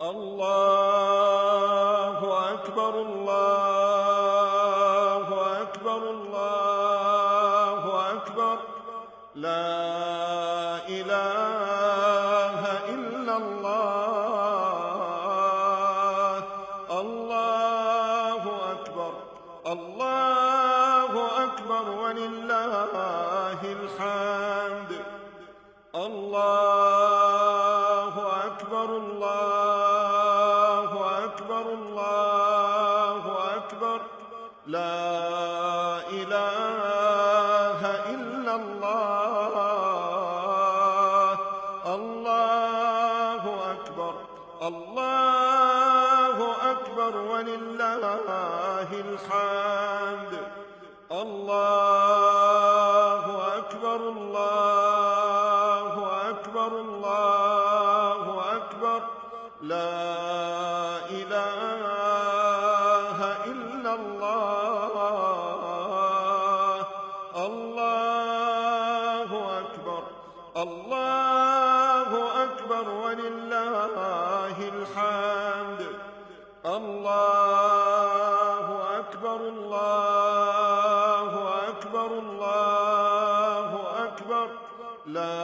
الله أكبر الله أكبر الله أكبر. لا إله إلا الله. الله أكبر الله أكبر ولله الحمد. الله أكبر الله أكبر الله أكبر. لا إله إلا الله. الله أكبر الله أكبر ولله الحمد. الله أكبر الله أكبر الله أكبر. لا إله إلا الله. الله أكبر الله أكبر ولله الحمد. الله أكبر الله أكبر الله أكبر. لا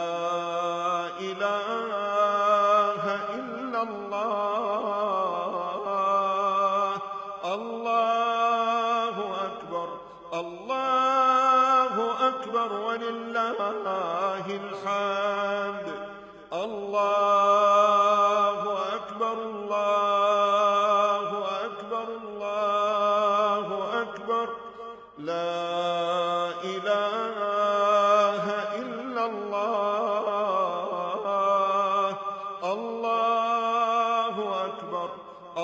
إله إلا الله. الله أكبر الله أكبر ولله الحمد. الله أكبر الله أكبر الله أكبر. لا إله إلا الله. الله أكبر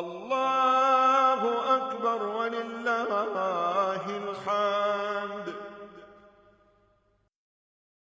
الله أكبر ولله الحمد.